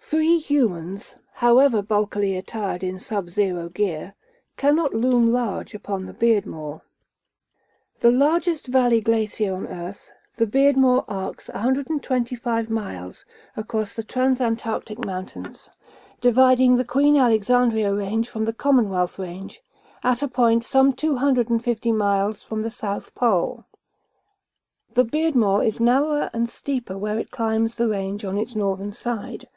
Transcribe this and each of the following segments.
3 humans, however bulkily attired in sub-zero gear, cannot loom large upon the Beardmore. The largest valley glacier on Earth, the Beardmore arcs 125 miles across the Transantarctic Mountains, dividing the Queen Alexandria Range from the Commonwealth Range, at a point some 250 miles from the South Pole. The Beardmore is narrower and steeper where it climbs the range on its northern side,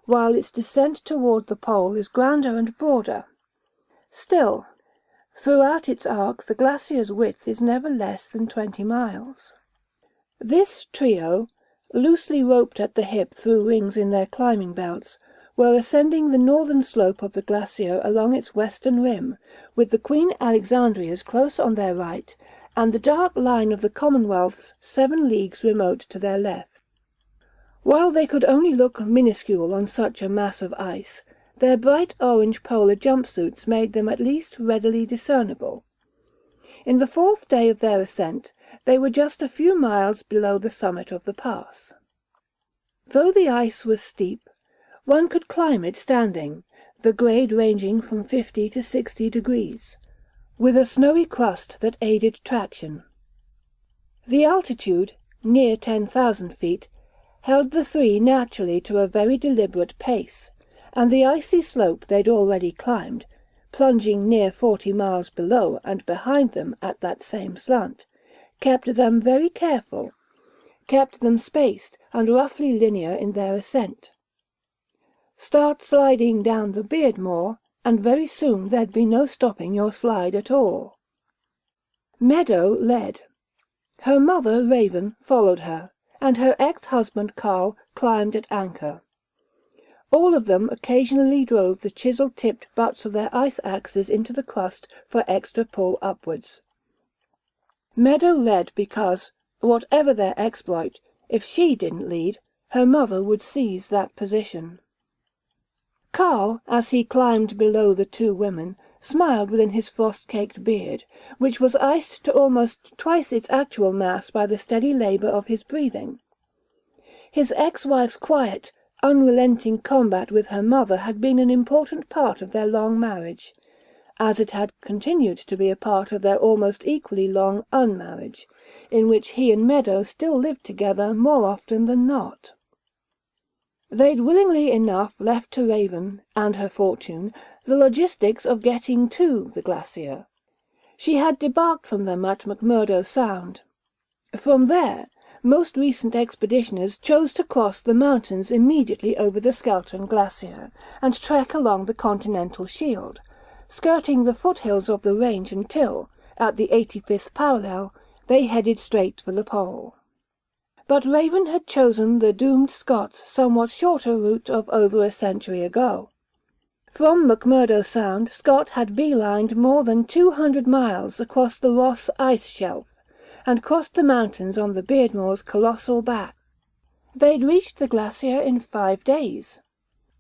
while its descent toward the pole is grander and broader. Still, throughout its arc the glacier's width is never less than 20 miles. This trio, loosely roped at the hip through rings in their climbing belts, were ascending the northern slope of the glacier along its western rim, with the Queen Alexandria's close on their right, and the dark line of the Commonwealth's 7 leagues remote to their left. While they could only look minuscule on such a mass of ice, their bright orange polar jumpsuits made them at least readily discernible. In the 4th day of their ascent, they were just a few miles below the summit of the pass. Though the ice was steep, one could climb it standing, the grade ranging from 50 to 60 degrees, with a snowy crust that aided traction. The altitude, near 10,000 feet, held the 3 naturally to a very deliberate pace, and the icy slope they'd already climbed, plunging near 40 miles below and behind them at that same slant, kept them very careful, kept them spaced and roughly linear in their ascent. Start sliding down the Beardmore, and very soon there'd be no stopping your slide at all. Meadow led. Her mother, Raven, followed her, and her ex-husband Carl climbed at anchor. All of them occasionally drove the chisel-tipped butts of their ice axes into the crust for extra pull upwards. Meadow led because, whatever their exploit, if she didn't lead, her mother would seize that position. Carl, as he climbed below the 2 women, smiled within his frost-caked beard, which was iced to almost twice its actual mass by the steady labour of his breathing. His ex-wife's quiet, unrelenting combat with her mother had been an important part of their long marriage, as it had continued to be a part of their almost equally long unmarriage, in which he and Meadow still lived together more often than not. They'd willingly enough left to Raven, and her fortune, the logistics of getting to the glacier. She had debarked from them at McMurdo Sound. From there, most recent expeditioners chose to cross the mountains immediately over the Skelton Glacier, and trek along the continental shield, skirting the foothills of the range until, at the 85th parallel, they headed straight for the pole. But Raven had chosen the doomed Scots' somewhat shorter route of over a century ago. From McMurdo Sound, Scott had beelined more than 200 miles across the Ross ice shelf, and crossed the mountains on the Beardmore's colossal back. They'd reached the glacier in 5 days.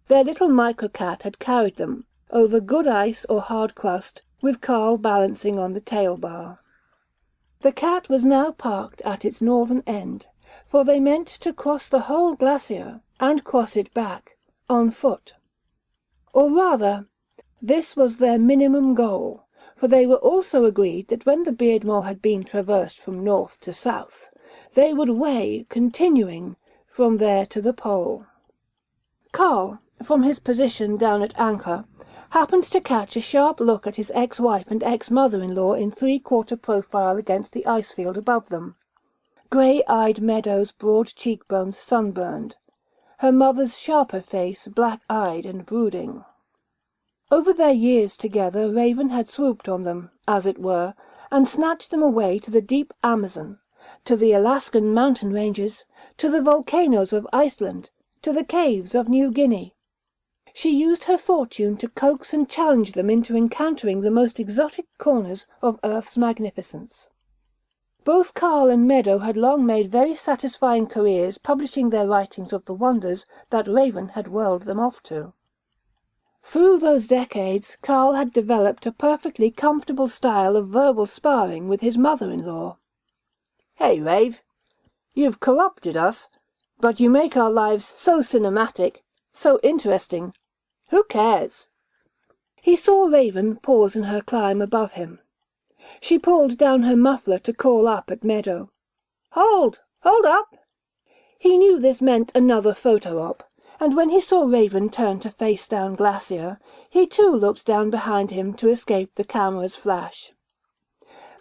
Their little microcat had carried them, over good ice or hard crust, with Carl balancing on the tail bar. The cat was now parked at its northern end, for they meant to cross the whole glacier, and cross it back, on foot. Or rather, this was their minimum goal, for they were also agreed that when the Beardmore had been traversed from north to south, they would weigh continuing from there to the pole. Carl, from his position down at anchor, happened to catch a sharp look at his ex-wife and ex-mother-in-law in 3/4 profile against the ice field above them. Grey-eyed Meadow's broad cheekbones sunburned, her mother's sharper face black-eyed and brooding. Over their years together Raven had swooped on them, as it were, and snatched them away to the deep Amazon, to the Alaskan mountain ranges, to the volcanoes of Iceland, to the caves of New Guinea. She used her fortune to coax and challenge them into encountering the most exotic corners of Earth's magnificence. Both Carl and Meadow had long made very satisfying careers publishing their writings of the wonders that Raven had whirled them off to. Through those decades, Carl had developed a perfectly comfortable style of verbal sparring with his mother-in-law. "Hey, Rave, you've corrupted us, but you make our lives so cinematic. So interesting. Who cares? He saw Raven pause in her climb above him. She pulled down her muffler to call up at Meadow. Hold! Hold up! He knew this meant another photo-op, and when he saw Raven turn to face down Glacier, he too looked down behind him to escape the camera's flash.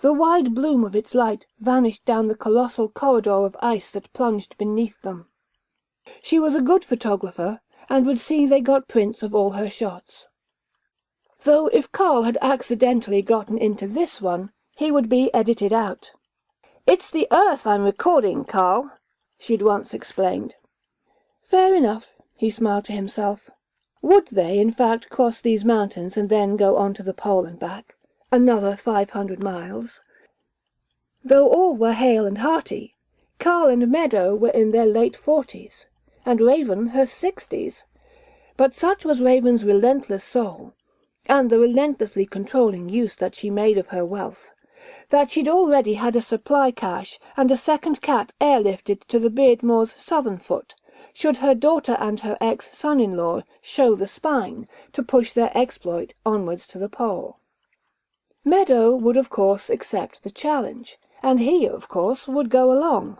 The wide bloom of its light vanished down the colossal corridor of ice that plunged beneath them. She was a good photographer, and would see they got prints of all her shots. Though if Carl had accidentally gotten into this one, he would be edited out. "It's the Earth I'm recording, Carl," she'd once explained. Fair enough, he smiled to himself. Would they, in fact, cross these mountains and then go on to the pole and back? Another 500 miles. Though all were hale and hearty, Carl and Meadow were in their late 40s, and Raven her 60s. But such was Raven's relentless soul, and the relentlessly controlling use that she made of her wealth, that she'd already had a supply cache and a second cat airlifted to the Beardmore's southern foot, should her daughter and her ex-son-in-law show the spine to push their exploit onwards to the pole. Meadow would of course accept the challenge, and he, of course, would go along.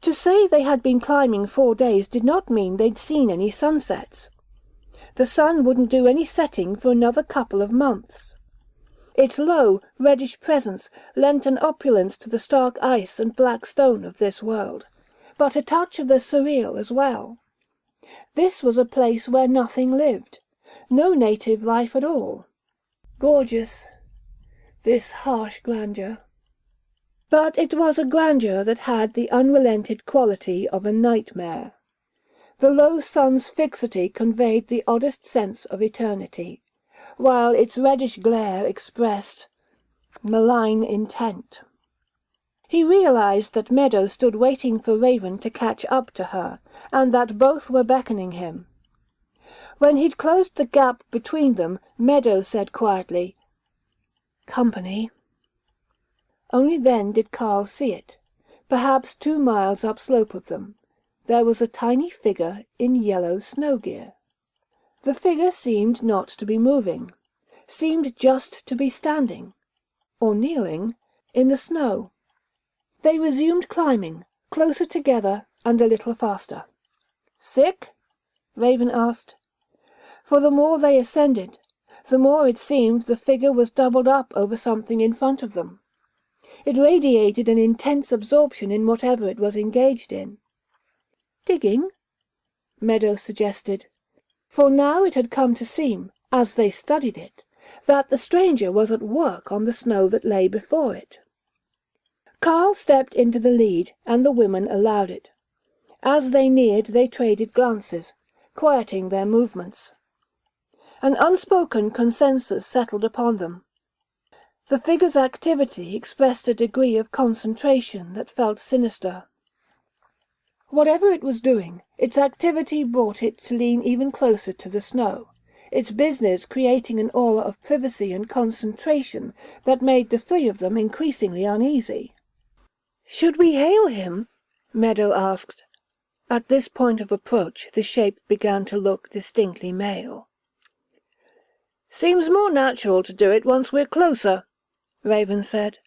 To say they had been climbing 4 days did not mean they'd seen any sunsets. The sun wouldn't do any setting for another couple of months. Its low, reddish presence lent an opulence to the stark ice and black stone of this world, but a touch of the surreal as well. This was a place where nothing lived, no native life at all. Gorgeous, this harsh grandeur. But it was a grandeur that had the unrelented quality of a nightmare. The low sun's fixity conveyed the oddest sense of eternity, while its reddish glare expressed malign intent. He realized that Meadow stood waiting for Raven to catch up to her, and that both were beckoning him. When he'd closed the gap between them, Meadow said quietly, "Company." Only then did Carl see it. Perhaps 2 miles upslope of them, there was a tiny figure in yellow snow gear. The figure seemed not to be moving, seemed just to be standing, or kneeling, in the snow. They resumed climbing, closer together and a little faster. "Sick?" Raven asked. For the more they ascended, the more it seemed the figure was doubled up over something in front of them. It radiated an intense absorption in whatever it was engaged in. "Digging?" Meadow suggested, for now it had come to seem, as they studied it, that the stranger was at work on the snow that lay before it. Carl stepped into the lead, and the women allowed it. As they neared they traded glances, quieting their movements. An unspoken consensus settled upon them. The figure's activity expressed a degree of concentration that felt sinister. Whatever it was doing, its activity brought it to lean even closer to the snow, its business creating an aura of privacy and concentration that made the 3 of them increasingly uneasy. "Should we hail him?" Meadow asked. At this point of approach the shape began to look distinctly male. "Seems more natural to do it once we're closer," Raven said.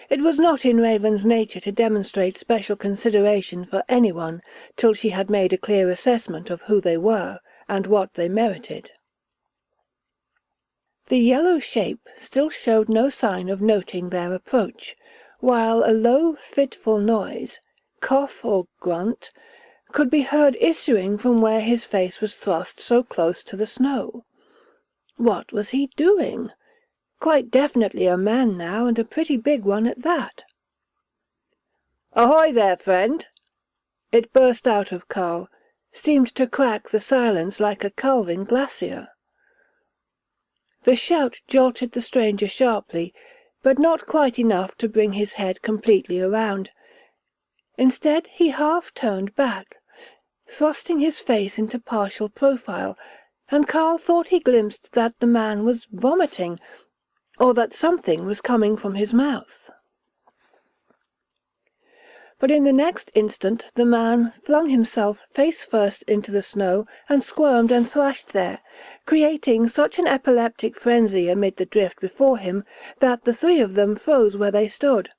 It was not in Raven's nature to demonstrate special consideration for anyone till she had made a clear assessment of who they were and what they merited. The yellow shape still showed no sign of noting their approach, while a low, fitful noise, cough or grunt, could be heard issuing from where his face was thrust so close to the snow. What was he doing? Quite definitely a man now, and a pretty big one at that. "Ahoy there, friend!" It burst out of Carl, seemed to crack the silence like a calving glacier. The shout jolted the stranger sharply, but not quite enough to bring his head completely around. Instead he half turned back, thrusting his face into partial profile, and Carl thought he glimpsed that the man was vomiting, or that something was coming from his mouth. But in the next instant the man flung himself face first into the snow and squirmed and thrashed there, creating such an epileptic frenzy amid the drift before him that the three of them froze where they stood.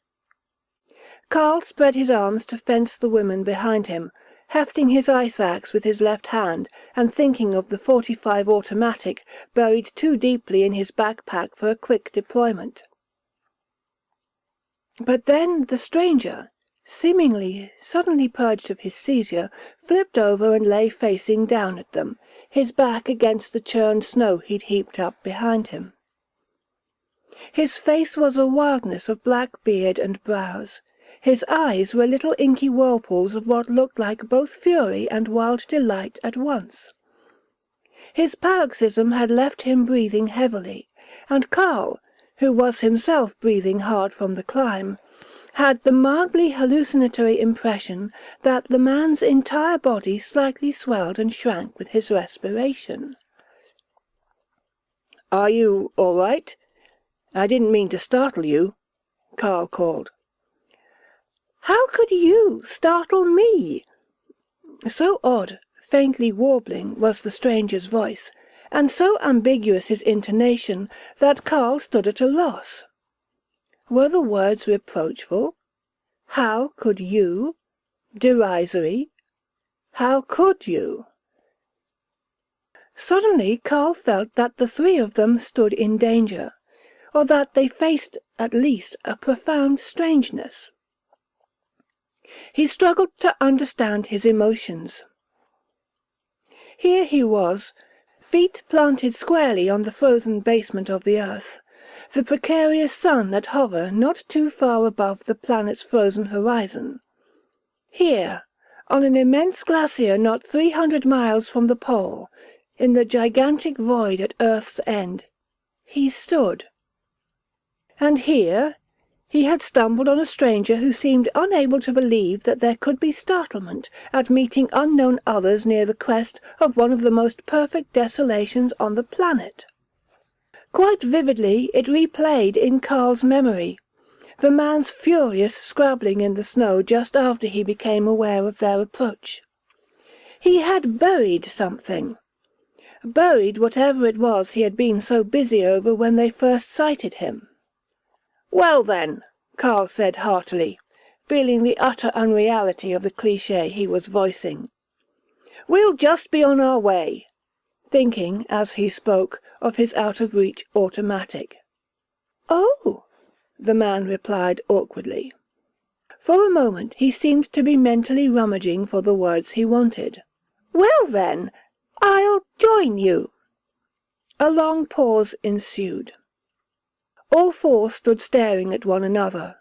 Karl spread his arms to fence the women behind him, hefting his ice-axe with his left hand and thinking of the .45 automatic buried too deeply in his backpack for a quick deployment. But then the stranger, seemingly suddenly purged of his seizure, flipped over and lay facing down at them, his back against the churned snow he'd heaped up behind him. His face was a wildness of black beard and brows. His eyes were little inky whirlpools of what looked like both fury and wild delight at once. His paroxysm had left him breathing heavily, and Karl, who was himself breathing hard from the climb, had the mildly hallucinatory impression that the man's entire body slightly swelled and shrank with his respiration. "Are you all right? I didn't mean to startle you," Karl called. "How could you startle me?" So odd, faintly warbling, was the stranger's voice, and so ambiguous his intonation, that Karl stood at a loss. Were the words reproachful? How could you? Derisory? How could you? Suddenly Karl felt that the three of them stood in danger, or that they faced, at least, a profound strangeness. He struggled to understand his emotions. Here he was, feet planted squarely on the frozen basement of the earth, the precarious sun that hover not too far above the planet's frozen horizon. Here, on an immense glacier not 300 miles from the pole, in the gigantic void at Earth's end, he stood. And here he had stumbled on a stranger who seemed unable to believe that there could be startlement at meeting unknown others near the crest of one of the most perfect desolations on the planet. Quite vividly it replayed in Karl's memory, the man's furious scrabbling in the snow just after he became aware of their approach. He had buried something. Buried whatever it was he had been so busy over when they first sighted him. "Well then," Karl said heartily, feeling the utter unreality of the cliché he was voicing, "we'll just be on our way," thinking, as he spoke, of his out-of-reach automatic. "Oh," the man replied awkwardly. For a moment he seemed to be mentally rummaging for the words he wanted. "Well then, I'll join you." A long pause ensued. All four stood staring at one another.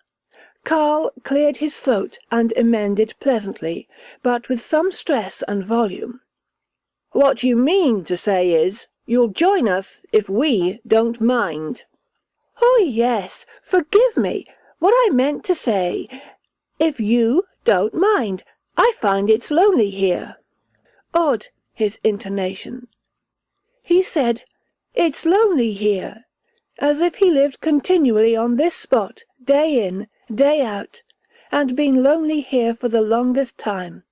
Karl cleared his throat and amended pleasantly, but with some stress and volume. "What you mean to say is, you'll join us if we don't mind." "Oh yes, forgive me. What I meant to say, if you don't mind. I find it's lonely here." Odd, his intonation. He said, "It's lonely here," as if he lived continually on this spot, day in, day out, and been lonely here for the longest time.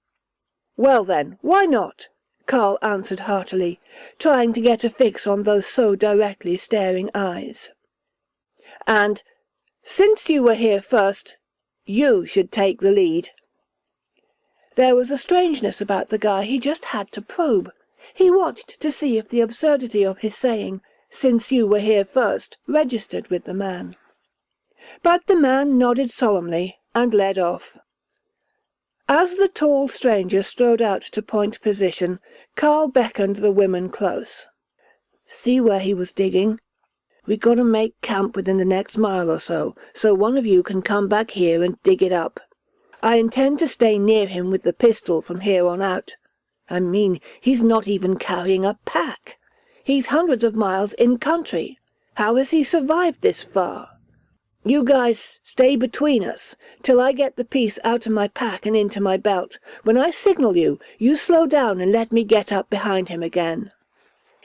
"Well then, why not?" Karl answered heartily, trying to get a fix on those so directly staring eyes. "And, since you were here first, you should take the lead." There was a strangeness about the guy he just had to probe. He watched to see if the absurdity of his saying, "since you were here first," registered with the man. But the man nodded solemnly and led off. As the tall stranger strode out to point position, Karl beckoned the women close. "See where he was digging? We gotta make camp within the next mile or so one of you can come back here and dig it up. I intend to stay near him with the pistol from here on out. I mean, he's not even carrying a pack. He's hundreds of miles in country. How has he survived this far? You guys stay between us, till I get the piece out of my pack and into my belt. When I signal you, you slow down and let me get up behind him again."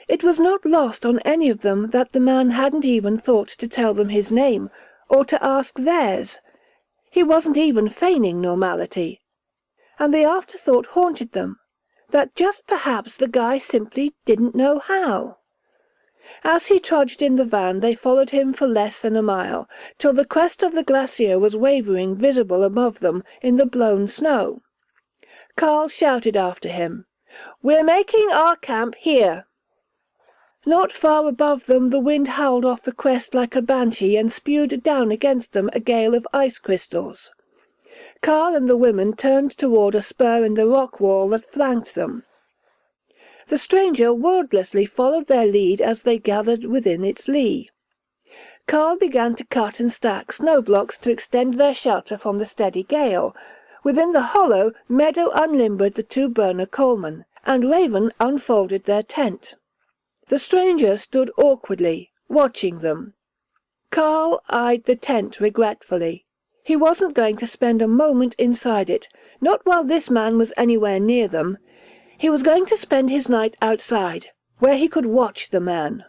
It was not lost on any of them that the man hadn't even thought to tell them his name, or to ask theirs. He wasn't even feigning normality. And the afterthought haunted them, that just perhaps the guy simply didn't know how. As he trudged in the van they followed him for less than a mile, till the crest of the glacier was wavering visible above them in the blown snow. Carl shouted after him, "We're making our camp here." Not far above them the wind howled off the crest like a banshee and spewed down against them a gale of ice crystals. Carl and the women turned toward a spur in the rock wall that flanked them. The stranger wordlessly followed their lead as they gathered within its lee. Carl began to cut and stack snow blocks to extend their shelter from the steady gale. Within the hollow, Meadow unlimbered the two burner coalmen, and Raven unfolded their tent. The stranger stood awkwardly, watching them. Carl eyed the tent regretfully. He wasn't going to spend a moment inside it, not while this man was anywhere near them. He was going to spend his night outside, where he could watch the man.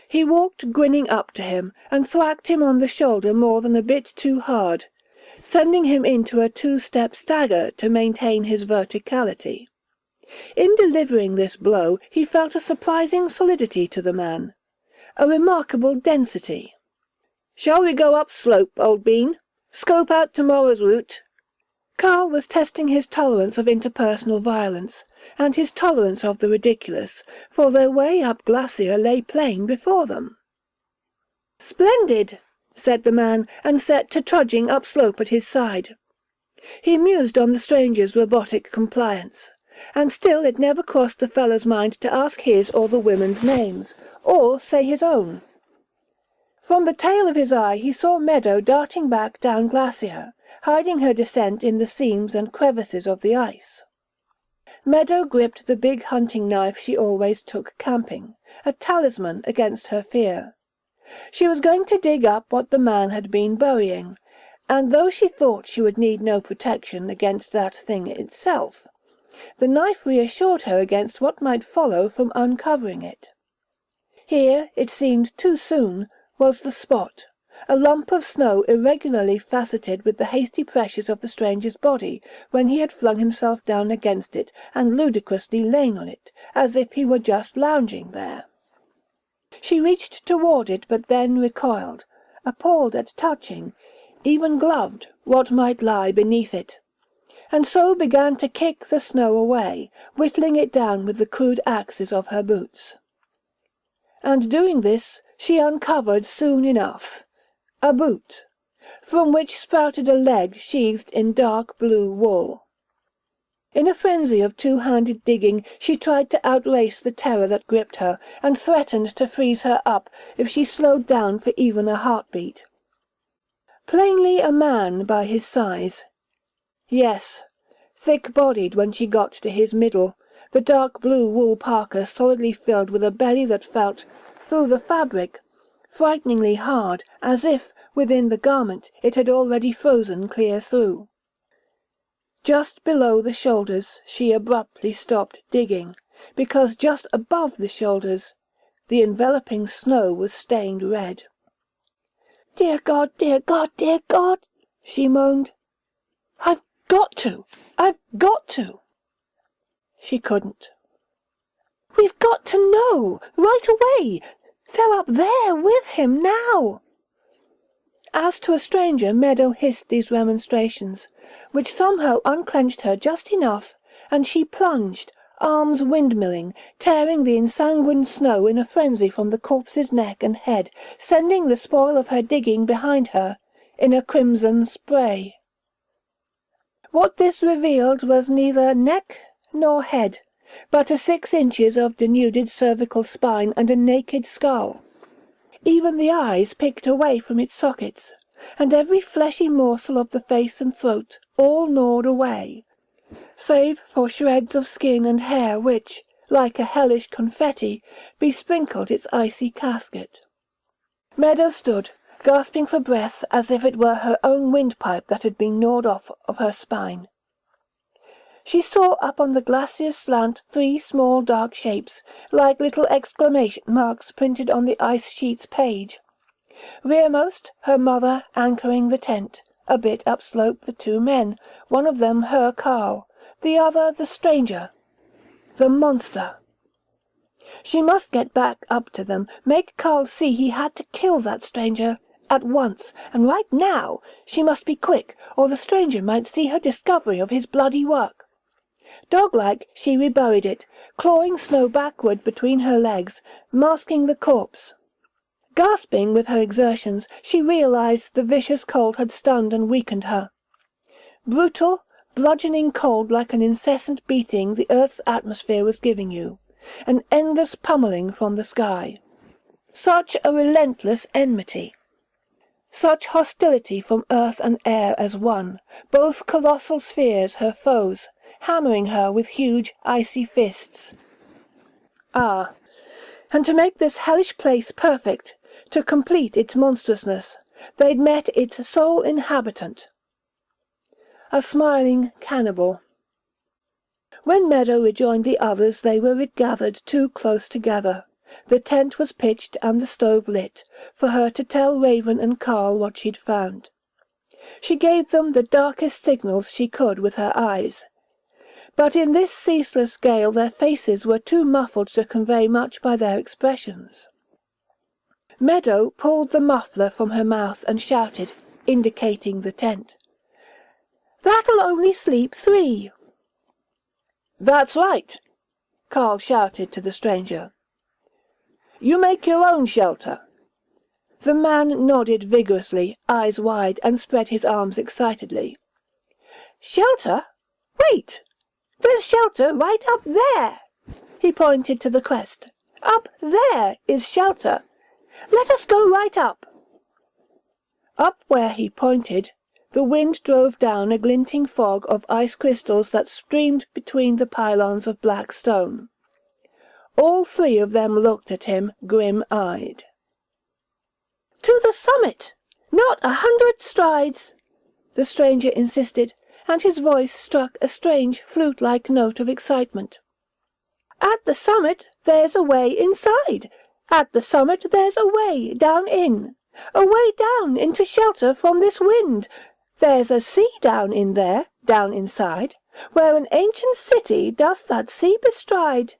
He walked grinning up to him, and thwacked him on the shoulder more than a bit too hard, sending him into a two-step stagger to maintain his verticality. In delivering this blow he felt a surprising solidity to the man, a remarkable density. "Shall we go up slope, old bean? Scope out tomorrow's route?" Carl was testing his tolerance of interpersonal violence, and his tolerance of the ridiculous, for their way up glacier lay plain before them. "Splendid," said the man, and set to trudging up slope at his side. He mused on the stranger's robotic compliance, and still it never crossed the fellow's mind to ask his or the women's names, or say his own. From the tail of his eye he saw Meadow darting back down glacier, hiding her descent in the seams and crevices of the ice. Meadow gripped the big hunting knife she always took camping, a talisman against her fear. She was going to dig up what the man had been burying, and though she thought she would need no protection against that thing itself, the knife reassured her against what might follow from uncovering it. Here, it seemed too soon, was the spot, a lump of snow irregularly faceted with the hasty pressures of the stranger's body when he had flung himself down against it and ludicrously lain on it, as if he were just lounging there. She reached toward it, but then recoiled, appalled at touching, even gloved, what might lie beneath it, and so began to kick the snow away, whittling it down with the crude axes of her boots. And doing this, she uncovered soon enough a boot, from which sprouted a leg sheathed in dark blue wool. In a frenzy of two-handed digging, she tried to outrace the terror that gripped her, and threatened to freeze her up if she slowed down for even a heartbeat. Plainly a man by his size. Yes, thick-bodied when she got to his middle, the dark blue wool parka solidly filled with a belly that felt, through the fabric, frighteningly hard, as if, within the garment, it had already frozen clear through. Just below the shoulders she abruptly stopped digging, because just above the shoulders the enveloping snow was stained red. "Dear God, dear God, dear God!" she moaned. I've got to! She couldn't. "We've got to know! Right away! They're up there with him now!" As to a stranger, Meadow hissed these remonstrations, which somehow unclenched her just enough, and she plunged, arms windmilling, tearing the ensanguined snow in a frenzy from the corpse's neck and head, sending the spoil of her digging behind her in a crimson spray. What this revealed was neither neck nor head, but a 6 inches of denuded cervical spine and a naked skull. Even the eyes picked away from its sockets, and every fleshy morsel of the face and throat, all gnawed away, save for shreds of skin and hair which, like a hellish confetti, besprinkled its icy casket. Meadow stood, gasping for breath as if it were her own windpipe that had been gnawed off of her spine. She saw up on the glacier's slant 3 small dark shapes, like little exclamation marks printed on the ice sheet's page. Rearmost, her mother anchoring the tent, A bit upslope the two men, one of them her Carl, the other the stranger. The monster. She must get back up to them, make Carl see he had to kill that stranger, at once, and right now. She must be quick, or the stranger might see her discovery of his bloody work. Dog-like, she reburied it, clawing snow backward between her legs, masking the corpse. Gasping with her exertions, she realized the vicious cold had stunned and weakened her. Brutal, bludgeoning cold like an incessant beating the earth's atmosphere was giving you, an endless pummeling from the sky. Such a relentless enmity. Such hostility from earth and air as one, both colossal spheres her foes, hammering her with huge, icy fists. Ah, and to make this hellish place perfect, to complete its monstrousness, they'd met its sole inhabitant. A smiling cannibal. When Meadow rejoined the others, they were gathered too close together. The tent was pitched and the stove lit, for her to tell Raven and Carl what she'd found. She gave them the darkest signals she could with her eyes. But in this ceaseless gale their faces were too muffled to convey much by their expressions. Meadow pulled the muffler from her mouth and shouted, indicating the tent. "That'll only sleep 3. "That's right," Carl shouted to the stranger. "You make your own shelter." The man nodded vigorously, eyes wide, and spread his arms excitedly. "Shelter? Wait! There's shelter right up there!" He pointed to the crest. "Up there is shelter. Let us go right up." Up where he pointed, the wind drove down a glinting fog of ice crystals that streamed between the pylons of black stone. All 3 of them looked at him, grim-eyed. "To the summit! Not 100 strides!" the stranger insisted, and his voice struck a strange, flute-like note of excitement. "At the summit there's a way inside. At the summit there's a way down in. A way down into shelter from this wind. There's a sea down in there, down inside, where an ancient city doth that sea bestride."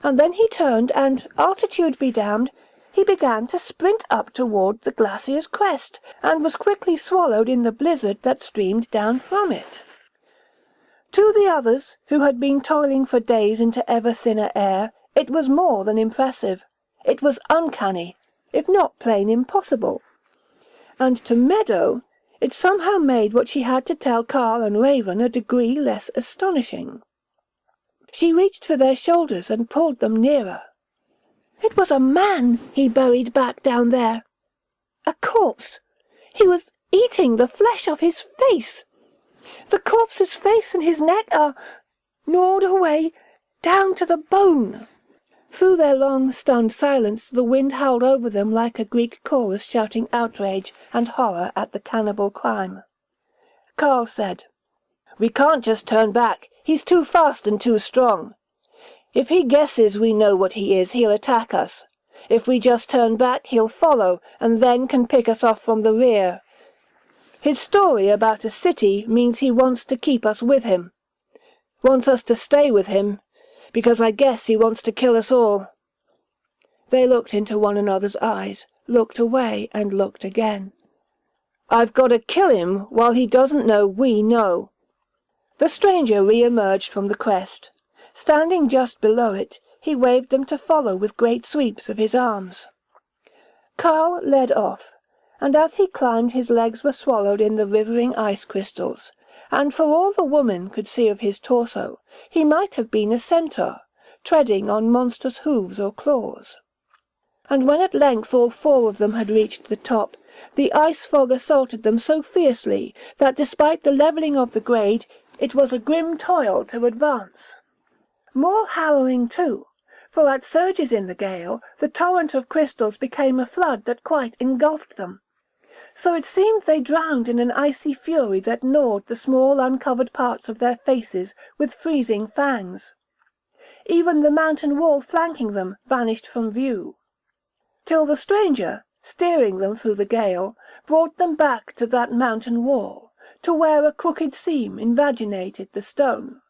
And then he turned, and, altitude be damned, he began to sprint up toward the glacier's crest, and was quickly swallowed in the blizzard that streamed down from it. To the others, who had been toiling for days into ever thinner air, it was more than impressive. It was uncanny, if not plain impossible. And to Meadow, it somehow made what she had to tell Carl and Raven a degree less astonishing. She reached for their shoulders and pulled them nearer. It was a man he buried back down there. A corpse. He was eating the flesh of his face. The corpse's face and his neck are gnawed away down to the bone. Through their long, stunned silence, the wind howled over them like a Greek chorus shouting outrage and horror at the cannibal crime. Carl said, "We can't just turn back. He's too fast and too strong. If he guesses we know what he is, he'll attack us. If we just turn back, he'll follow, and then can pick us off from the rear. His story about a city means he wants to keep us with him. Wants us to stay with him, because I guess he wants to kill us all." They looked into one another's eyes, looked away, and looked again. "I've got to kill him while he doesn't know we know." The stranger re-emerged from the crest. Standing just below it, he waved them to follow with great sweeps of his arms. Carl led off, and as he climbed his legs were swallowed in the rivering ice crystals, and for all the woman could see of his torso, he might have been a centaur, treading on monstrous hooves or claws. And when at length all 4 of them had reached the top, the ice fog assaulted them so fiercely that despite the levelling of the grade, it was a grim toil to advance. More harrowing, too, for at surges in the gale, the torrent of crystals became a flood that quite engulfed them. So it seemed they drowned in an icy fury that gnawed the small uncovered parts of their faces with freezing fangs. Even the mountain wall flanking them vanished from view. Till the stranger, steering them through the gale, brought them back to that mountain wall, to where a crooked seam invaginated the stone.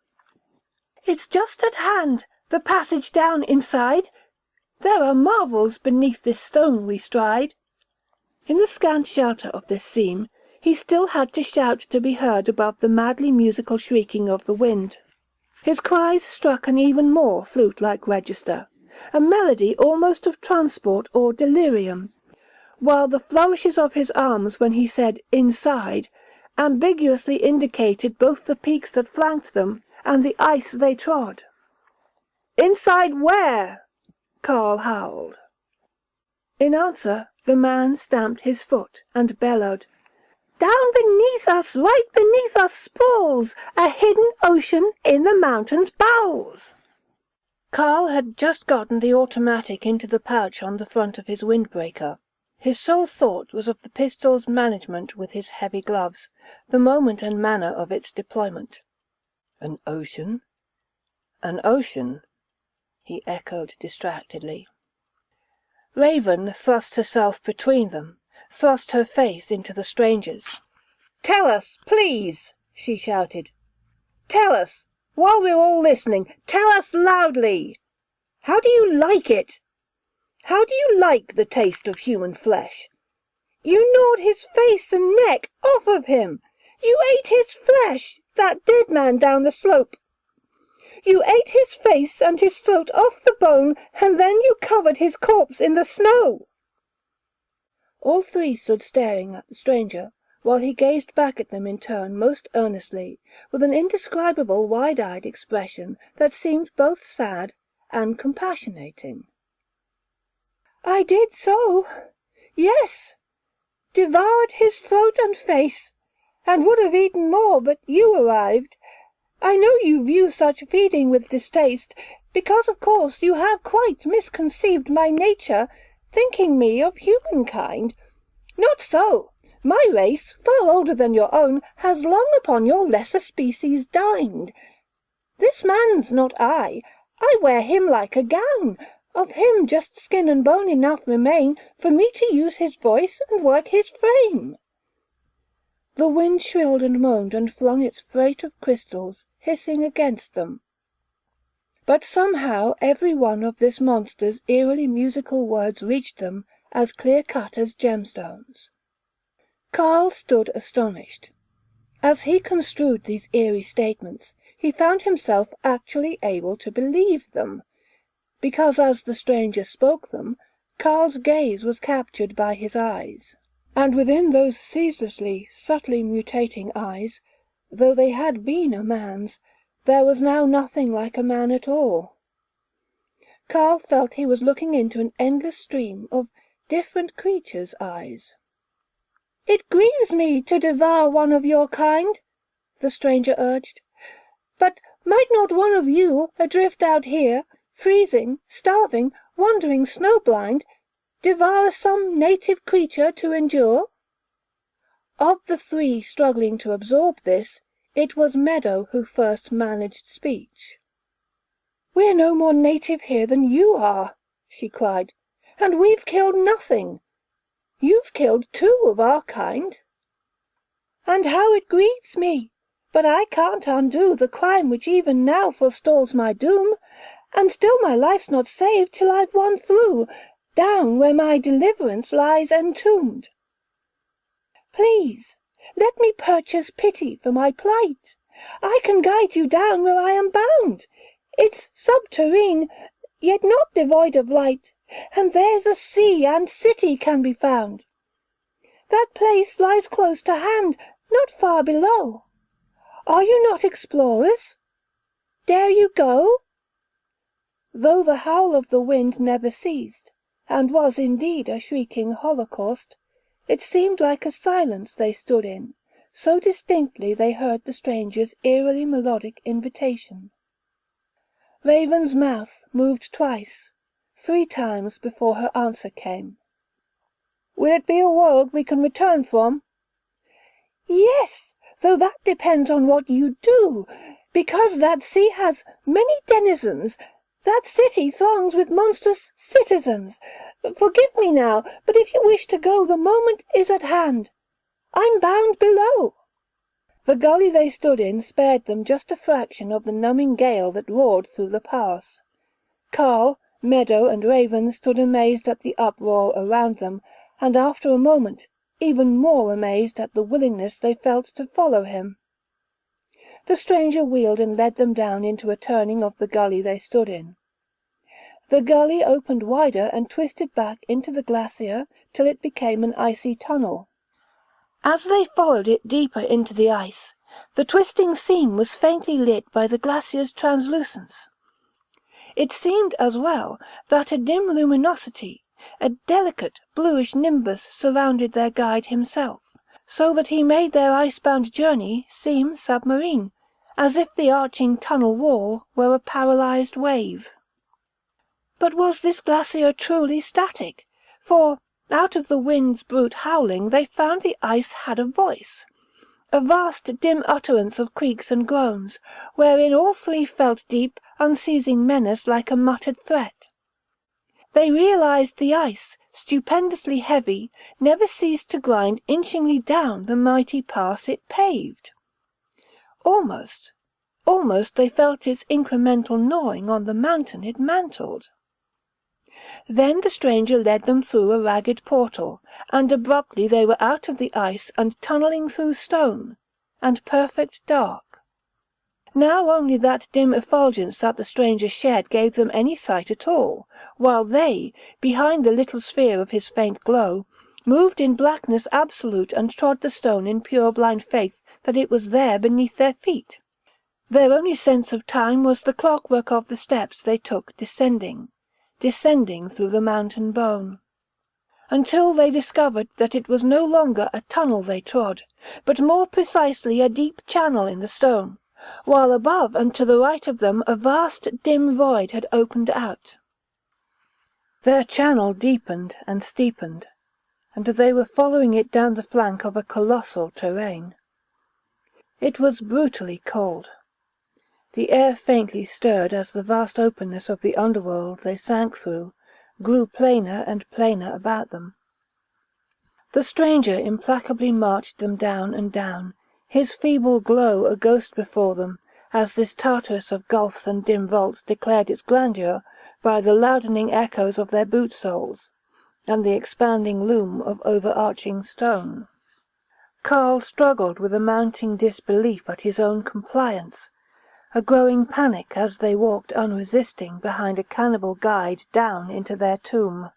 "It's just at hand, the passage down inside. There are marvels beneath this stone we stride." In the scant shelter of this seam, he still had to shout to be heard above the madly musical shrieking of the wind. His cries struck an even more flute-like register, a melody almost of transport or delirium, while the flourishes of his arms when he said "inside" ambiguously indicated both the peaks that flanked them and the ice they trod. "Inside where?" Karl howled. In answer, the man stamped his foot and bellowed, "Down beneath us, right beneath us sprawls a hidden ocean in the mountain's bowels." Karl had just gotten the automatic into the pouch on the front of his windbreaker. His sole thought was of the pistol's management with his heavy gloves, the moment and manner of its deployment. "An ocean? An ocean?" he echoed distractedly. Raven thrust herself between them, thrust her face into the stranger's. "Tell us, please," she shouted. "Tell us, while we're all listening, tell us loudly. How do you like it? How do you like the taste of human flesh? You gnawed his face and neck off of him. You ate his flesh, that dead man down the slope. You ate his face and his throat off the bone, and then you covered his corpse in the snow." All three stood staring at the stranger, while he gazed back at them in turn most earnestly, with an indescribable wide-eyed expression that seemed both sad and compassionating. "I did so. Yes. Devoured his throat and face, and would have eaten more, but you arrived. I know you view such feeding with distaste, because of course you have quite misconceived my nature, thinking me of humankind. Not so. My race, far older than your own, has long upon your lesser species dined. This man's not I wear him like a gown. Of him just skin and bone enough remain for me to use his voice and work his frame." The wind shrilled and moaned and flung its freight of crystals, hissing against them. But somehow every one of this monster's eerily musical words reached them as clear-cut as gemstones. Karl stood astonished. As he construed these eerie statements, he found himself actually able to believe them, because as the stranger spoke them, Karl's gaze was captured by his eyes. And within those ceaselessly, subtly mutating eyes, though they had been a man's, there was now nothing like a man at all. Karl felt he was looking into an endless stream of different creatures' eyes. "It grieves me to devour one of your kind," the stranger urged. "But might not one of you, adrift out here, freezing, starving, wandering snow-blind, devour some native creature to endure?" Of the three struggling to absorb this, it was Meadow who first managed speech. "We're no more native here than you are," she cried, "and we've killed nothing. You've killed 2 of our kind." "And how it grieves me! But I can't undo the crime which even now forestalls my doom, and still my life's not saved till I've won through, down where my deliverance lies entombed. Please, let me purchase pity for my plight. I can guide you down where I am bound. It's subterrene, yet not devoid of light, and there's a sea and city can be found. That place lies close to hand, not far below. Are you not explorers? Dare you go?" Though the howl of the wind never ceased, and was indeed a shrieking holocaust, it seemed like a silence they stood in, so distinctly they heard the stranger's eerily melodic invitation. Raven's mouth moved twice, 3 times before her answer came. "Will it be a world we can return from?" "Yes, though that depends on what you do, because that sea has many denizens, that city throngs with monstrous citizens, Forgive me now, but if you wish to go, the moment is at hand. I'm bound below." The gully they stood in spared them just a fraction of the numbing gale that roared through the pass. Carl, Meadow, and Raven stood amazed at the uproar around them, and after a moment, even more amazed at the willingness they felt to follow him. The stranger wheeled and led them down into a turning of the gully they stood in. The gully opened wider and twisted back into the glacier till it became an icy tunnel. As they followed it deeper into the ice, the twisting seam was faintly lit by the glacier's translucence. It seemed as well that a dim luminosity, a delicate bluish nimbus surrounded their guide himself, so that he made their ice-bound journey seem submarine, as if the arching tunnel wall were a paralyzed wave. But was this glacier truly static? For, out of the wind's brute howling, they found the ice had a voice, a vast dim utterance of creaks and groans, wherein all three felt deep, unceasing menace like a muttered threat. They realized the ice, stupendously heavy, never ceased to grind inchingly down the mighty pass it paved. Almost they felt its incremental gnawing on the mountain it mantled. Then the stranger led them through a ragged portal, and abruptly they were out of the ice and tunneling through stone, and perfect dark. Now only that dim effulgence that the stranger shed gave them any sight at all, while they, behind the little sphere of his faint glow, moved in blackness absolute and trod the stone in pure blind faith that it was there beneath their feet. Their only sense of time was the clockwork of the steps they took descending through the mountain bone, until they discovered that it was no longer a tunnel they trod, but more precisely a deep channel in the stone, while above and to the right of them a vast dim void had opened out. Their channel deepened and steepened, and they were following it down the flank of a colossal terrain. It was brutally cold. The air faintly stirred as the vast openness of the underworld they sank through grew plainer and plainer about them. The stranger implacably marched them down and down, his feeble glow a ghost before them, as this Tartarus of gulfs and dim vaults declared its grandeur by the loudening echoes of their boot soles, and the expanding loom of overarching stone. Carl struggled with a mounting disbelief at his own compliance, a growing panic as they walked unresisting behind a cannibal guide down into their tomb.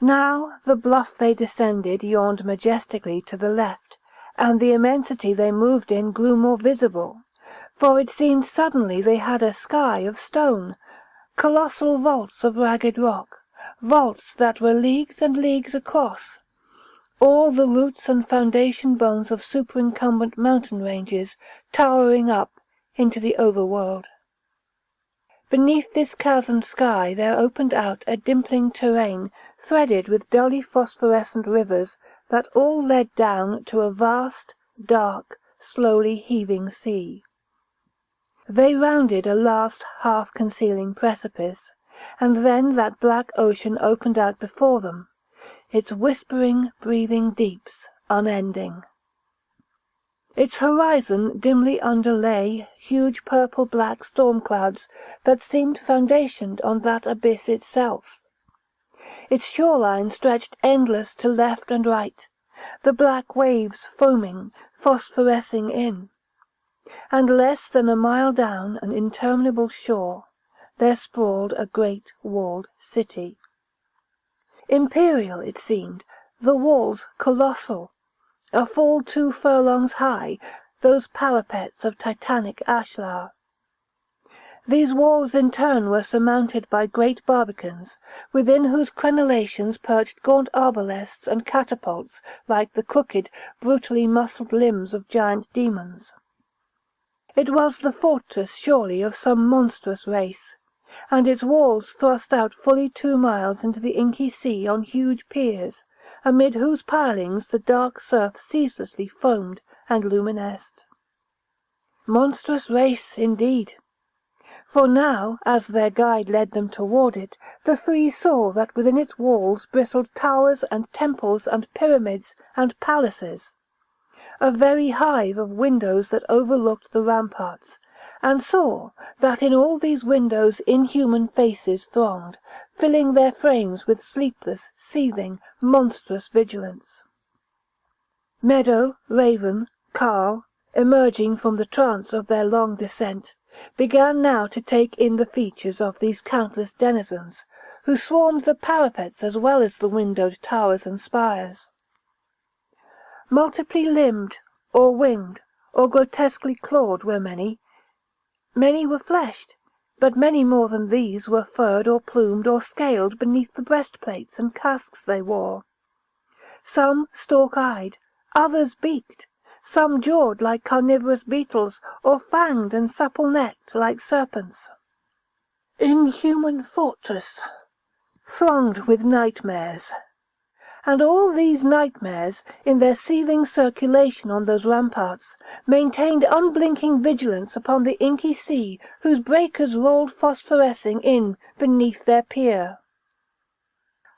Now the bluff they descended yawned majestically to the left, and the immensity they moved in grew more visible, for it seemed suddenly they had a sky of stone, colossal vaults of ragged rock, vaults that were leagues and leagues across, all the roots and foundation bones of superincumbent mountain ranges towering up into the overworld. Beneath this chasmed sky there opened out a dimpling terrain threaded with dully phosphorescent rivers that all led down to a vast, dark, slowly heaving sea. They rounded a last half-concealing precipice, and then that black ocean opened out before them, its whispering, breathing deeps unending. Its horizon dimly underlay huge purple-black storm clouds that seemed foundationed on that abyss itself. Its shoreline stretched endless to left and right, the black waves foaming, phosphorescing in. And less than a mile down an interminable shore, there sprawled a great walled city. Imperial it seemed, the walls colossal, a full 2 furlongs high, those parapets of titanic ashlar. These walls in turn were surmounted by great barbicans, within whose crenellations perched gaunt arbalests and catapults like the crooked, brutally muscled limbs of giant demons. It was the fortress surely of some monstrous race, and its walls thrust out fully 2 miles into the inky sea on huge piers, amid whose pilings the dark surf ceaselessly foamed and luminesced. Monstrous race, indeed! For now, as their guide led them toward it, the three saw that within its walls bristled towers and temples and pyramids and palaces, a very hive of windows that overlooked the ramparts, and saw that in all these windows inhuman faces thronged, filling their frames with sleepless, seething, monstrous vigilance. Meadow, raven, carle, emerging from the trance of their long descent, began now to take in the features of these countless denizens, who swarmed the parapets as well as the windowed towers and spires. Multiply limbed, or winged, or grotesquely clawed were many. Many were fleshed, but many more than these were furred or plumed or scaled beneath the breastplates and casques they wore. Some stalk-eyed, others beaked, some jawed like carnivorous beetles, or fanged and supple-necked like serpents. Inhuman fortress, thronged with nightmares. And all these nightmares, in their seething circulation on those ramparts, maintained unblinking vigilance upon the inky sea whose breakers rolled phosphorescing in beneath their pier.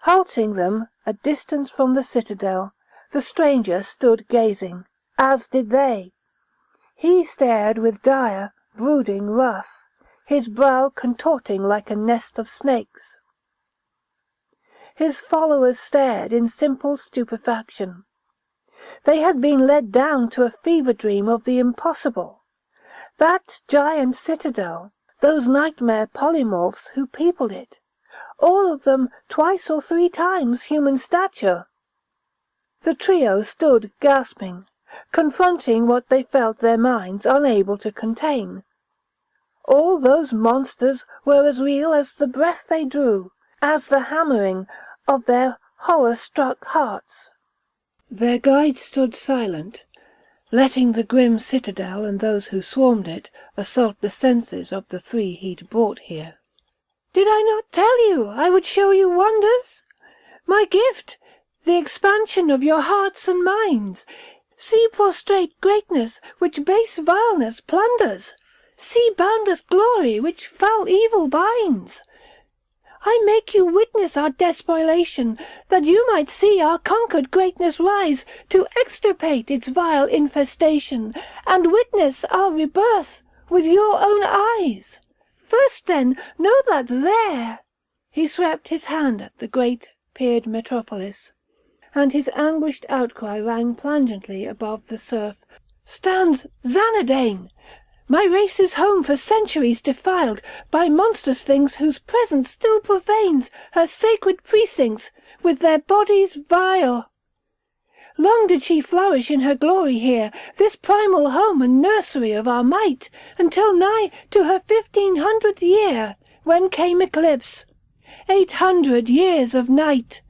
Halting them, a distance from the citadel, the stranger stood gazing, as did they. He stared with dire, brooding wrath, his brow contorting like a nest of snakes. His followers stared in simple stupefaction. They had been led down to a fever dream of the impossible. That giant citadel, those nightmare polymorphs who peopled it, all of them twice or three times human stature. The trio stood gasping, confronting what they felt their minds unable to contain. All those monsters were as real as the breath they drew, as the hammering of their horror-struck hearts. Their guide stood silent, letting the grim citadel and those who swarmed it assault the senses of the three he'd brought here. "Did I not tell you I would show you wonders? My gift, the expansion of your hearts and minds. See prostrate greatness which base vileness plunders. See boundless glory which foul evil binds. I make you witness our despoilation, that you might see our conquered greatness rise to extirpate its vile infestation, and witness our rebirth with your own eyes. First then, know that there—" He swept his hand at the great piered metropolis, and his anguished outcry rang plangently above the surf. "Stands Xanadane, my race's home for centuries defiled by monstrous things whose presence still profanes her sacred precincts with their bodies vile. Long did she flourish in her glory here, this primal home and nursery of our might, until nigh to her 1500th year, when came eclipse. 800 years of night.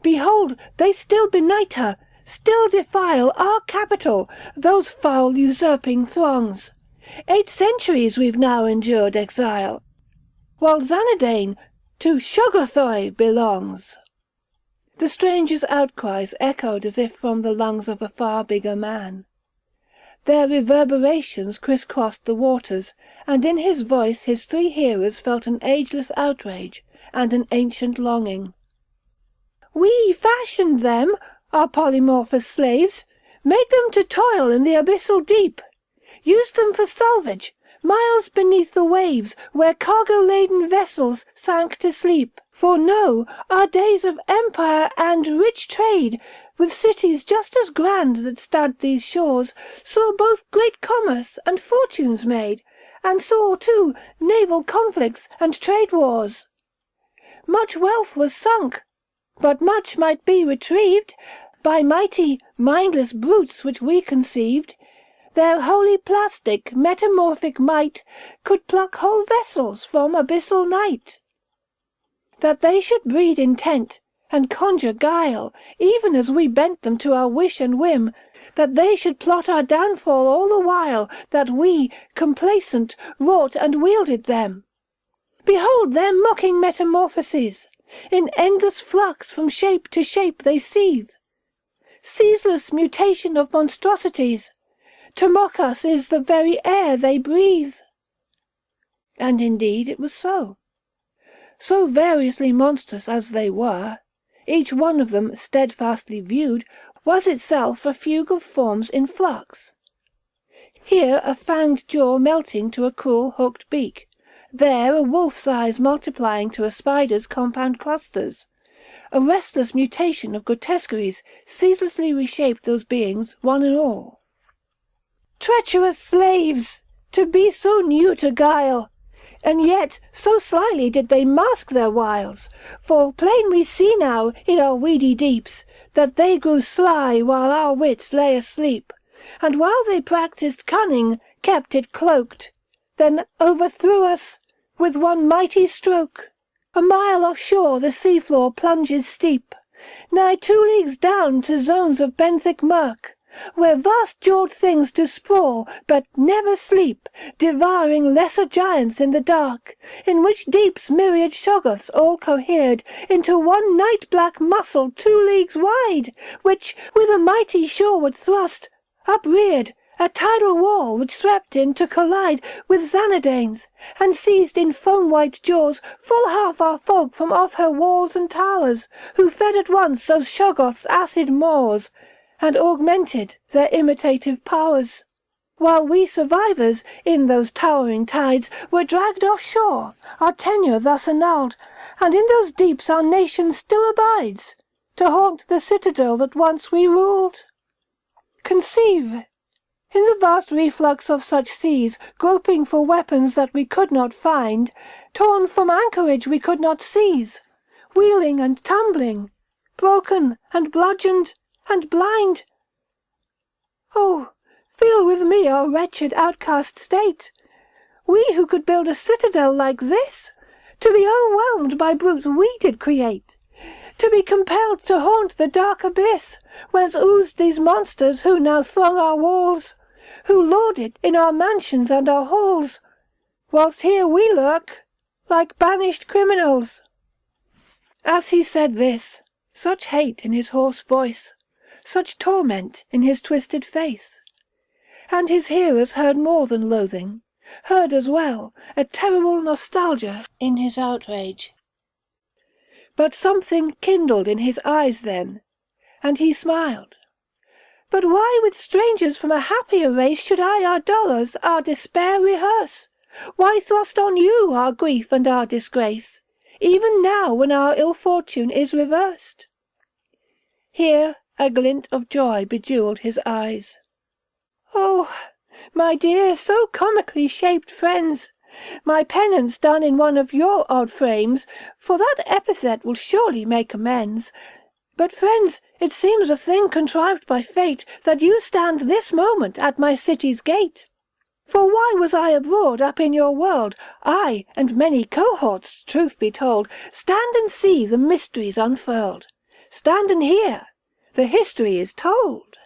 Behold, they still benight her, still defile our capital, those foul usurping throngs. 8 centuries we've now endured exile, while Xanadane to Shoggothoi belongs." The stranger's outcries echoed as if from the lungs of a far bigger man. Their reverberations crisscrossed the waters, and in his voice his three hearers felt an ageless outrage and an ancient longing. "We fashioned them, our polymorphous slaves, made them to toil in the abyssal deep, used them for salvage, miles beneath the waves, where cargo-laden vessels sank to sleep. For know, our days of empire and rich trade, with cities just as grand that stud these shores, saw both great commerce and fortunes made, and saw, too, naval conflicts and trade wars. Much wealth was sunk, but much might be retrieved, by mighty, mindless brutes which we conceived. Their holy plastic, metamorphic might could pluck whole vessels from abyssal night. That they should breed intent, and conjure guile, even as we bent them to our wish and whim, that they should plot our downfall all the while that we, complacent, wrought and wielded them. Behold their mocking metamorphoses, in endless flux from shape to shape they seethe. Ceaseless mutation of monstrosities, to mock us is the very air they breathe." And indeed it was so. So variously monstrous as they were, each one of them, steadfastly viewed, was itself a fugue of forms in flux. Here a fanged jaw melting to a cruel hooked beak, there a wolf's eyes multiplying to a spider's compound clusters. A restless mutation of grotesqueries ceaselessly reshaped those beings, one and all. Treacherous slaves! To be so new to guile! And yet so slyly did they mask their wiles, for plain we see now, in our weedy deeps, that they grew sly while our wits lay asleep, and while they practised cunning, kept it cloaked, then overthrew us with one mighty stroke. A mile offshore the sea-floor plunges steep, nigh 2 leagues down to zones of benthic murk, where vast-jawed things do sprawl, but never sleep, devouring lesser giants in the dark, in which deep's myriad shoggoths all cohered into one night-black muscle 2 leagues wide, which, with a mighty shoreward thrust, upreared a tidal wall which swept in to collide with Xanidanes, and seized in foam-white jaws full half our folk from off her walls and towers, who fed at once those shoggoths' acid maws, and augmented their imitative powers, while we survivors, in those towering tides, were dragged offshore, our tenure thus annulled, and in those deeps our nation still abides, to haunt the citadel that once we ruled. Conceive, in the vast reflux of such seas, groping for weapons that we could not find, torn from anchorage we could not seize, wheeling and tumbling, broken and bludgeoned, and blind. Oh, feel with me our wretched outcast state. We who could build a citadel like this, to be overwhelmed by brutes we did create, to be compelled to haunt the dark abyss, whence oozed these monsters who now throng our walls, who lord it in our mansions and our halls, whilst here we lurk, like banished criminals. As he said this, such hate in his hoarse voice, such torment in his twisted face. And his hearers heard more than loathing, heard as well a terrible nostalgia in his outrage. But something kindled in his eyes then, and he smiled. But why with strangers from a happier race should I our dolours, our despair rehearse? Why thrust on you our grief and our disgrace, even now when our ill fortune is reversed? Here a glint of joy bejewelled his eyes. Oh, my dear, so comically shaped friends, my penance done in one of your odd frames, for that epithet will surely make amends. But, friends, it seems a thing contrived by fate, that you stand this moment at my city's gate. For why was I abroad up in your world? I and many cohorts, truth be told, stand and see the mysteries unfurled. Stand and hear. The history is told.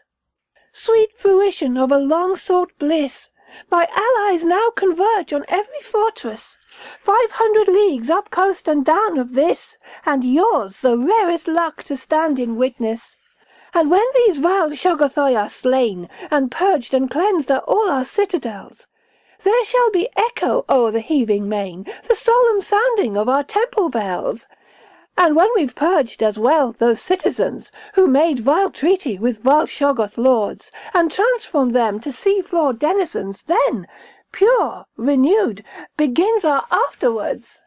Sweet fruition of a long-sought bliss, my allies now converge on every fortress, 500 leagues up coast and down of this, and yours the rarest luck to stand in witness. And when these vile Shoggothoi are slain, and purged and cleansed are all our citadels, there shall be echo o'er the heaving main, the solemn sounding of our temple bells. And when we've purged as well those citizens who made vile treaty with vile Shoggoth lords, and transformed them to sea-floor denizens, then, pure, renewed, begins our afterwards.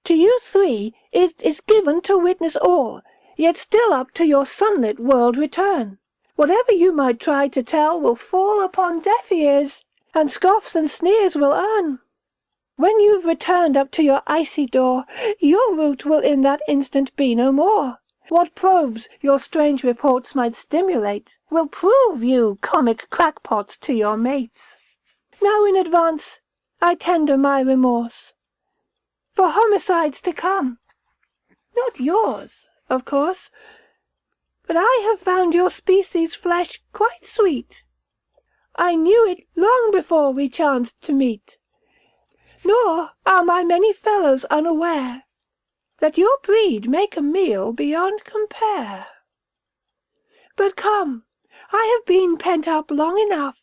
To you 3 is given to witness all, yet still up to your sunlit world return. Whatever you might try to tell will fall upon deaf ears, and scoffs and sneers will earn. When you've returned up to your icy door, your route will in that instant be no more. What probes your strange reports might stimulate will prove you comic crackpots to your mates. Now in advance I tender my remorse for homicides to come. Not yours, of course, but I have found your species' flesh quite sweet. I knew it long before we chanced to meet. Nor are my many fellows unaware that your breed make a meal beyond compare. But come, I have been pent up long enough.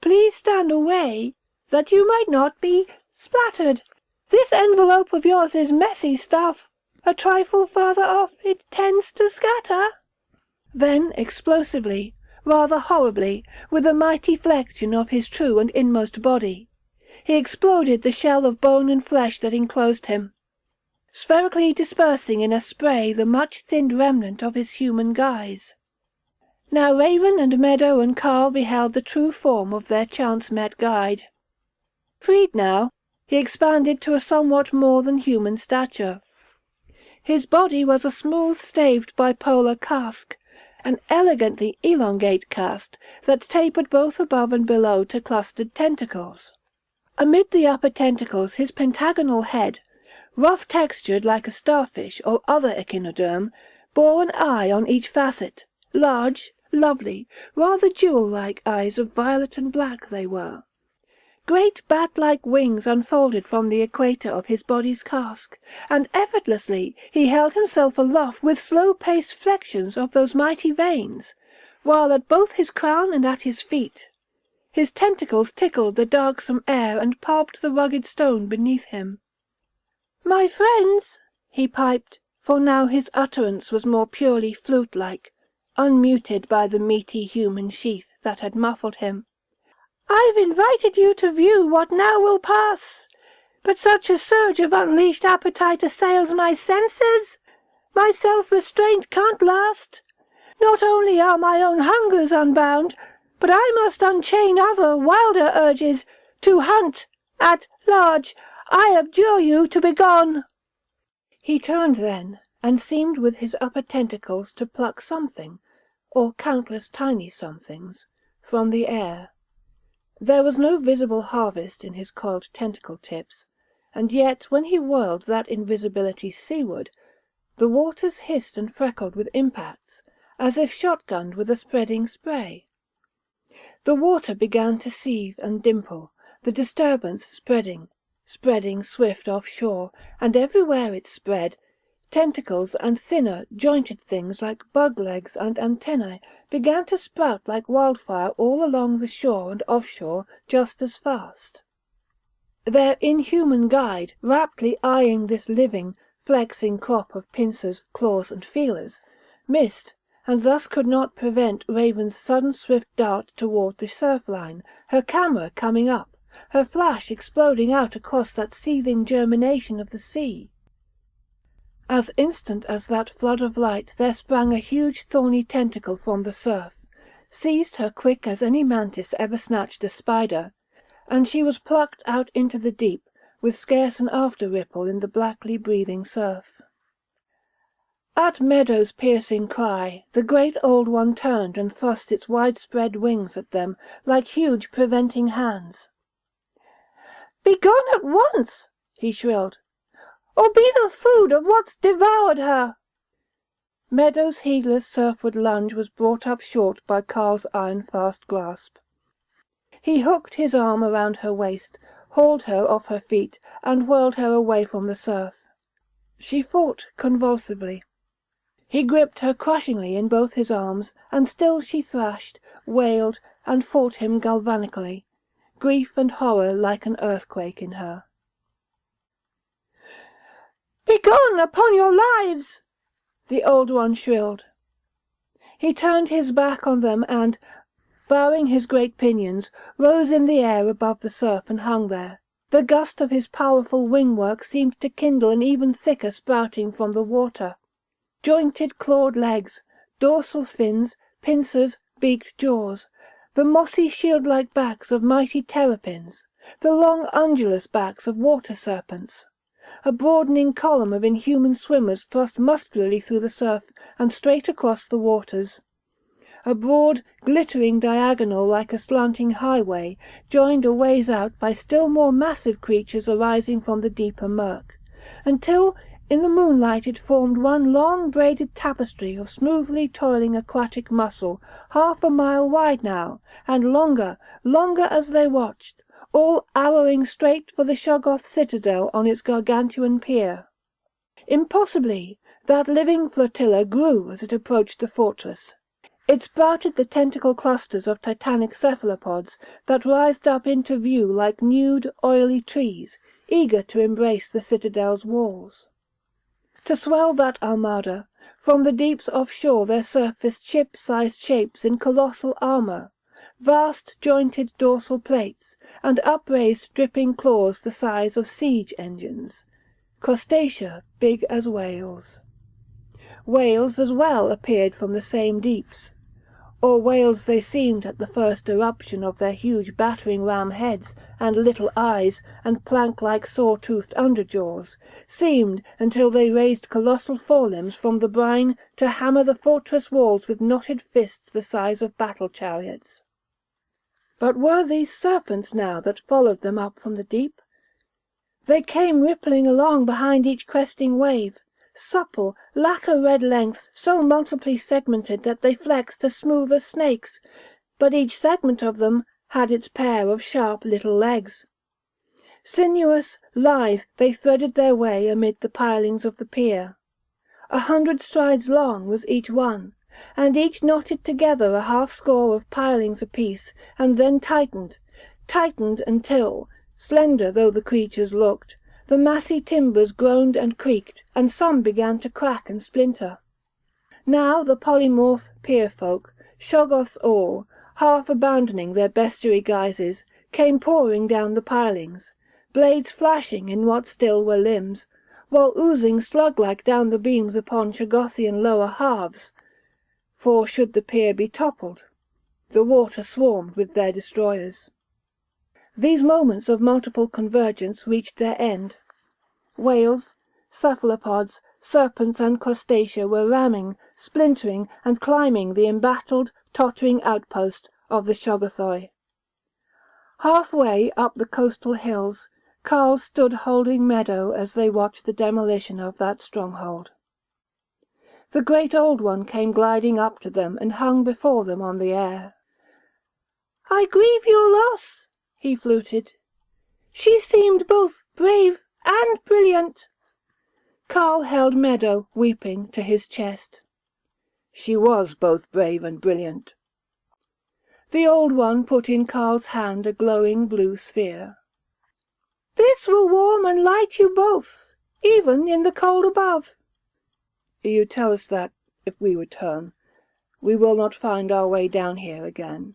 Please stand away, that you might not be splattered. This envelope of yours is messy stuff. A trifle farther off it tends to scatter. Then, explosively, rather horribly, with a mighty flexion of his true and inmost body, he exploded the shell of bone and flesh that enclosed him, spherically dispersing in a spray the much-thinned remnant of his human guise. Now Raven and Meadow and Carl beheld the true form of their chance-met guide. Freed now, he expanded to a somewhat more than human stature. His body was a smooth-staved bipolar casque, an elegantly elongate cast that tapered both above and below to clustered tentacles. Amid the upper tentacles his pentagonal head, rough-textured like a starfish or other echinoderm, bore an eye on each facet, large, lovely, rather jewel-like eyes of violet and black they were. Great bat-like wings unfolded from the equator of his body's casque, and effortlessly he held himself aloft with slow-paced flexions of those mighty veins, while at both his crown and at his feet his tentacles tickled the darksome air and pulped the rugged stone beneath him. "My friends," he piped, for now his utterance was more purely flute-like, unmuted by the meaty human sheath that had muffled him. "I've invited you to view what now will pass, but such a surge of unleashed appetite assails my senses. My self-restraint can't last. Not only are my own hungers unbound, but I must unchain other, wilder urges, to hunt, at large. I abjure you to begone." He turned then, and seemed with his upper tentacles to pluck something, or countless tiny somethings, from the air. There was no visible harvest in his coiled tentacle tips, and yet when he whirled that invisibility seaward, the waters hissed and freckled with impacts, as if shotgunned with a spreading spray. The water began to seethe and dimple, the disturbance spreading swift offshore, and everywhere it spread, tentacles and thinner, jointed things like bug-legs and antennae began to sprout like wildfire all along the shore and offshore just as fast. Their inhuman guide, raptly eyeing this living, flexing crop of pincers, claws, and feelers, missed, and thus could not prevent Raven's sudden swift dart toward the surf-line, her camera coming up, her flash exploding out across that seething germination of the sea. As instant as that flood of light there sprang a huge thorny tentacle from the surf, seized her quick as any mantis ever snatched a spider, and she was plucked out into the deep, with scarce an after-ripple in the blackly breathing surf. At Meadow's piercing cry, the great old one turned and thrust its widespread wings at them like huge preventing hands. "Begone at once," he shrilled, "or be the food of what's devoured her." Meadow's heedless surfward lunge was brought up short by Carl's iron-fast grasp. He hooked his arm around her waist, hauled her off her feet, and whirled her away from the surf. She fought convulsively. He gripped her crushingly in both his arms, and still she thrashed, wailed, and fought him galvanically, grief and horror like an earthquake in her. "Begone upon your lives!" the old one shrilled. He turned his back on them and, bowing his great pinions, rose in the air above the surf and hung there. The gust of his powerful wing-work seemed to kindle an even thicker sprouting from the water. Jointed clawed legs, dorsal fins, pincers, beaked jaws, the mossy shield-like backs of mighty terrapins, the long undulous backs of water-serpents. A broadening column of inhuman swimmers thrust muscularly through the surf and straight across the waters. A broad, glittering diagonal like a slanting highway, joined a ways out by still more massive creatures arising from the deeper murk, until in the moonlight it formed one long braided tapestry of smoothly toiling aquatic muscle, half a mile wide now, and longer as they watched, all arrowing straight for the Shoggoth citadel on its gargantuan pier. Impossibly, that living flotilla grew as it approached the fortress. It sprouted the tentacle clusters of titanic cephalopods that writhed up into view like nude, oily trees, eager to embrace the citadel's walls. To swell that armada, from the deeps offshore there surfaced ship-sized shapes in colossal armour, vast jointed dorsal plates, and upraised dripping claws the size of siege-engines, crustacea big as whales. Whales as well appeared from the same deeps, or whales they seemed at the first eruption of their huge battering-ram heads and little eyes and plank-like saw-toothed underjaws, seemed until they raised colossal forelimbs from the brine to hammer the fortress walls with knotted fists the size of battle-chariots. But were these serpents now that followed them up from the deep? They came rippling along behind each cresting wave, supple, lacquer-red lengths so multiply segmented that they flexed as smooth as snakes, but each segment of them had its pair of sharp little legs. Sinuous, lithe, they threaded their way amid the pilings of the pier. 100 strides long was each one, and each knotted together a half-score of pilings apiece, and then tightened until, slender though the creatures looked, the massy timbers groaned and creaked, and some began to crack and splinter. Now the polymorph pier-folk, Shoggoths all, half abandoning their bestiary guises, came pouring down the pilings, blades flashing in what still were limbs, while oozing slug-like down the beams upon Shogothian lower halves, for should the pier be toppled, the water swarmed with their destroyers. These moments of multiple convergence reached their end. Whales, cephalopods, serpents and crustacea were ramming, splintering, and climbing the embattled, tottering outpost of the Shoggothoi. Halfway up the coastal hills, Carl stood holding Meadow as they watched the demolition of that stronghold. The great Old One came gliding up to them and hung before them on the air. "I grieve your loss," he fluted. "She seemed both brave and brilliant." Carl held Meadow, weeping, to his chest. "She was both brave and brilliant." The Old One put in Carl's hand a glowing blue sphere. "This will warm and light you both, even in the cold above." "You tell us that, if we return, we will not find our way down here again."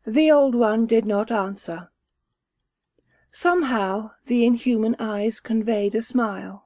The Old One did not answer. Somehow the inhuman eyes conveyed a smile.